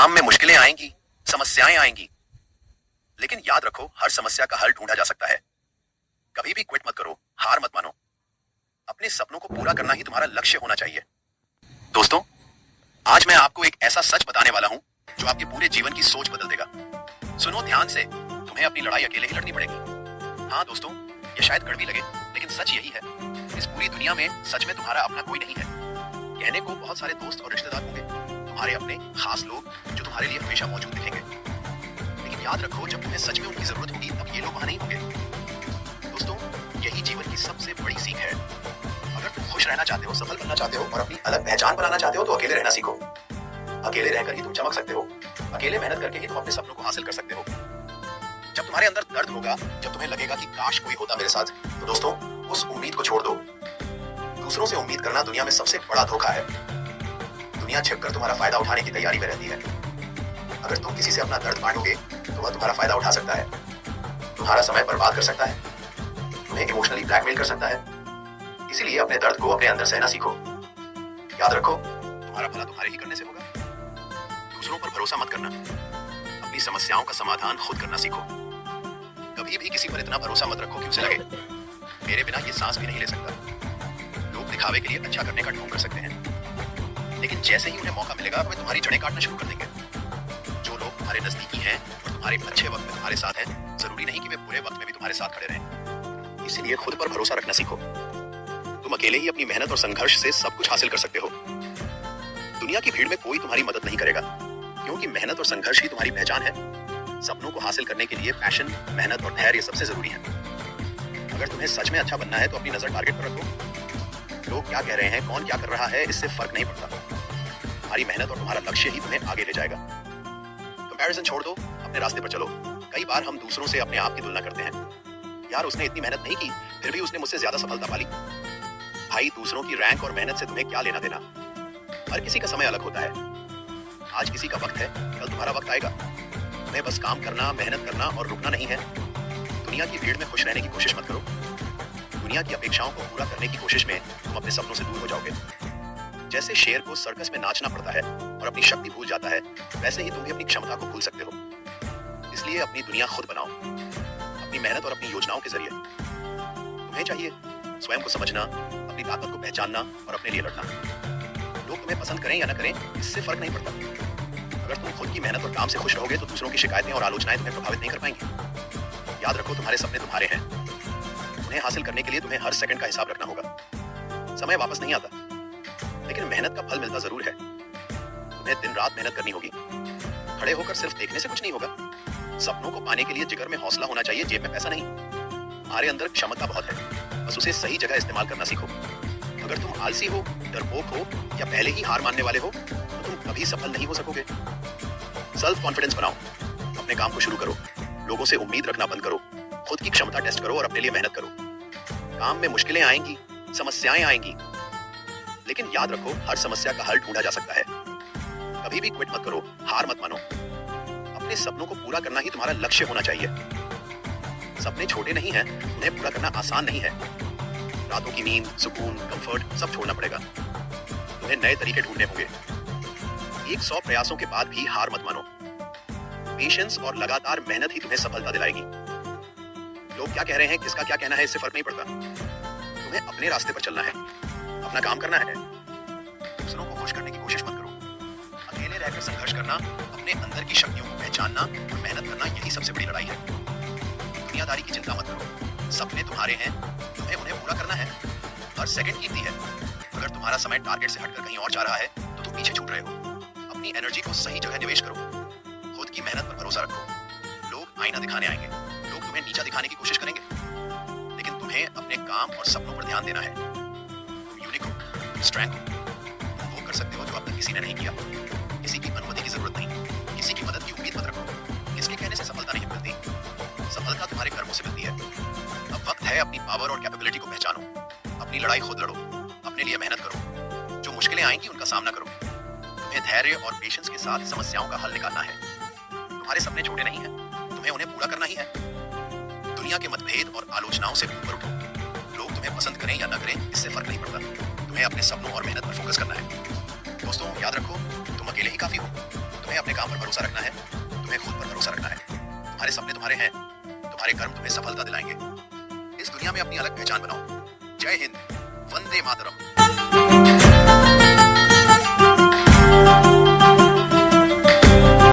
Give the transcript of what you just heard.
काम में मुश्किलें आएंगी, समस्याएं आएंगी, लेकिन याद रखो हर समस्या का हल ढूंढा जा सकता है। कभी भी क्विट मत करो, हार मत मानो। अपने सपनों को पूरा करना ही तुम्हारा लक्ष्य होना चाहिए। दोस्तों, आज मैं आपको एक ऐसा सच बताने वाला हूं जो आपके पूरे जीवन की सोच बदल देगा। सुनो ध्यान से, तुम्हें अपनी लड़ाई अकेले ही लड़नी पड़ेगी। हाँ दोस्तों, ये शायद कड़वी लगे, लेकिन सच यही है। इस पूरी दुनिया में सच में तुम्हारा अपना कोई नहीं है। कहने को बहुत सारे दोस्त और रिश्तेदार होंगे, तुम्हारे अपने खास लोग जो तुम्हारे लिए हमेशा मौजूद दिखेंगे, लेकिन याद रखो जब तुम्हें सच में उनकी जरूरत होगी तब ये लोग वहां नहीं होंगे। दोस्तों, यही जीवन की सबसे बड़ी सीख है। अगर तुम खुश रहना चाहते हो, सफल बनना चाहते हो और अपनी अलग पहचान बनाना चाहते हो तो अकेले रहना सीखो। अकेले रहकर ही तुम चमक सकते हो। अकेले मेहनत करके ही तुम अपने सपनों को हासिल कर सकते हो। जब तुम्हारे अंदर दर्द होगा, जब तुम्हें लगेगा कि काश कोई होता मेरे साथ, तो दोस्तों उस उम्मीद को छोड़ दो। दूसरों से उम्मीद करना दुनिया में सबसे बड़ा धोखा है। दुनिया छिपकर तुम्हारा फायदा उठाने की तैयारी में रहती है। अगर तुम किसी से अपना दर्द बांटोगे तो वह तुम्हारा फायदा उठा सकता है, तुम्हारा समय बर्बाद कर सकता है, तुम्हें इमोशनली ब्लैकमेल कर सकता है। इसीलिए अपने दर्द को अपने अंदर सहना सीखो। याद रखो, तुम्हारा भला तुम्हारे ही करने से होगा। दूसरों पर भरोसा मत करना, अपनी समस्याओं का समाधान खुद करना सीखो। कभी भी किसी पर इतना भरोसा मत रखो कि उसे लगे मेरे बिना ये सांस भी नहीं ले सकता। लोग दिखावे के लिए अच्छा करने का ढोंग कर सकते हैं, लेकिन जैसे ही उन्हें मौका मिलेगा वे तुम्हारी जड़ें काटना शुरू कर देंगे। जो लोग तुम्हारे नजदीकी हैं और तुम्हारे अच्छे वक्त में तुम्हारे साथ हैं, जरूरी नहीं कि वे बुरे वक्त में भी तुम्हारे साथ खड़े रहें। इसीलिए खुद पर भरोसा रखना सीखो। तुम अकेले ही अपनी मेहनत और संघर्ष से सब कुछ हासिल कर सकते हो। दुनिया की भीड़ में कोई तुम्हारी मदद नहीं करेगा, क्योंकि मेहनत और संघर्ष ही तुम्हारी पहचान है। सपनों को हासिल करने के लिए पैशन, मेहनत और धैर्य सबसे जरूरी है। अगर तुम्हें सच में अच्छा बनना है तो अपनी नजर टारगेट पर रखो। लोग क्या कह रहे हैं, कौन क्या कर रहा है, इससे फर्क नहीं पड़ता। तुम्हारी मेहनत और तुम्हारा लक्ष्य ही तुम्हें आगे ले जाएगा। कंपैरिजन छोड़ दो, अपने रास्ते पर चलो। कई बार हम दूसरों से अपने आप की तुलना करते हैं। यार, उसने इतनी मेहनत नहीं की, फिर भी उसने मुझसे ज्यादा सफलता पाली। भाई, दूसरों की रैंक और मेहनत से तुम्हें क्या लेना देना। हर किसी का समय अलग होता है। आज किसी का वक्त है, कल तुम्हारा वक्त आएगा। तुम्हें बस काम करना, मेहनत करना और रुकना नहीं है। दुनिया की भीड़ में खुश रहने की कोशिश मत करो। दुनिया की अपेक्षाओं को पूरा करने की कोशिश में तुम अपने सपनों से दूर हो जाओगे। जैसे शेर को सर्कस में नाचना पड़ता है और अपनी शक्ति भूल जाता है, वैसे ही तुम भी अपनी क्षमता को भूल सकते हो। इसलिए अपनी दुनिया खुद बनाओ, अपनी मेहनत और अपनी योजनाओं के जरिए। तुम्हें चाहिए स्वयं को समझना, अपनी ताकत को पहचानना और अपने लिए लड़ना। लोग तुम्हें पसंद करें या न करें, इससे फर्क नहीं पड़ता। अगर तुम खुद की मेहनत और काम से खुश रहोगे तो दूसरों की शिकायतें और आलोचनाएं तुम्हें प्रभावित नहीं कर पाएंगी। याद रखो, तुम्हारे सपने तुम्हारे हैं। उन्हें हासिल करने के लिए तुम्हें हर सेकंड का हिसाब रखना होगा। समय वापस नहीं आता, लेकिन मेहनत का फल मिलता जरूर है। तुम्हें दिन रात मेहनत करनी होगी। खड़े होकर सिर्फ देखने से कुछ नहीं होगा। सपनों को पाने के लिए जिगर में हौसला होना चाहिए, जेब में पैसा नहीं। तुम्हारे अंदर क्षमता बहुत है, बस उसे सही जगह इस्तेमाल करना सीखो। अगर तुम आलसी हो, डरपोक हो या पहले ही हार मानने वाले हो तो तुम कभी सफल नहीं हो सकोगे। सेल्फ कॉन्फिडेंस बनाओ, अपने काम को शुरू करो, लोगों से उम्मीद रखना बंद करो, खुद की क्षमता टेस्ट करो और अपने लिए मेहनत करो। काम में मुश्किलें आएंगी, समस्याएं आएंगी, लेकिन याद रखो हर समस्या का हल ढूंढा जा सकता है। कभी भी क्विट मत करो, हार मत मानो। अपने सपनों को पूरा करना ही तुम्हारा लक्ष्य होना चाहिए। सपने छोटे नहीं हैं, उन्हें पूरा करना आसान नहीं है। रातों की नींद, सुकून, कंफर्ट सब छोड़ना पड़ेगा। तुम्हें नए तरीके ढूंढने होंगे। 100 प्रयासों के बाद भी हार मत मानो। पेशेंस और लगातार मेहनत ही तुम्हें सफलता दिलाएगी। लोग क्या कह रहे हैं, किसका क्या कहना है, इससे फर्क नहीं पड़ता। तुम्हें अपने रास्ते पर चलना है, अपना काम करना है। दूसरों को खुश करने की कोशिश मत करो। अकेले रहकर संघर्ष करना, अपने अंदर की शक्तियों को पहचानना और मेहनत करना, यही सबसे बड़ी लड़ाई है। दुनियादारी की चिंता मत करो। सपने तुम्हारे हैं, तुम्हें उन्हें पूरा करना है। हर सेकंड कीमती है। अगर तुम्हारा समय टारगेट से हटकर कहीं और जा रहा है तो तुम पीछे छूट रहे हो। अपनी एनर्जी को सही जगह निवेश करो। खुद की मेहनत पर भरोसा रखो। लोग आईना दिखाने आएंगे, लोग तुम्हें नीचा दिखाने की कोशिश करेंगे, लेकिन तुम्हें अपने काम और सपनों पर ध्यान देना है। तुम यूनिक हो, तुम स्ट्रेंथ हो, तुम वो कर सकते हो जो अब तक किसी ने नहीं किया। किसी की अनुमति की जरूरत नहीं, किसी की मदद की उम्मीद मत रखो। किसके कहने से सफलता नहीं मिलती, सफलता तुम्हारे कर्मों से मिलती है। अब वक्त है अपनी पावर और कैपेबिलिटी को पहचानो। अपनी लड़ाई खुद लड़ो, अपने लिए मेहनत करो। जो मुश्किलें आएंगी उनका सामना करो। तुम्हें धैर्य और पेशेंस के साथ समस्याओं का हल निकालना है। तुम्हारे सपने छोटे नहीं हैं, तुम्हें उन्हें पूरा करना ही है। दुनिया के मतभेद और आलोचनाओं से ऊपर उठो। लोग तुम्हें पसंद करें या न करें, इससे फर्क नहीं पड़ता। तुम्हें अपने सपनों और मेहनत पर फोकस करना है। दोस्तों, याद रखो, तुम अकेले ही काफी हो। तुम्हें अपने काम पर भरोसा रखना है, तुम्हें खुद पर भरोसा रखना है। तुम्हारे सपने तुम्हारे हैं, तुम्हारे कर्म तुम्हें सफलता दिलाएंगे। इस दुनिया में अपनी अलग पहचान बनाओ। जय हिंद, वंदे मातरम।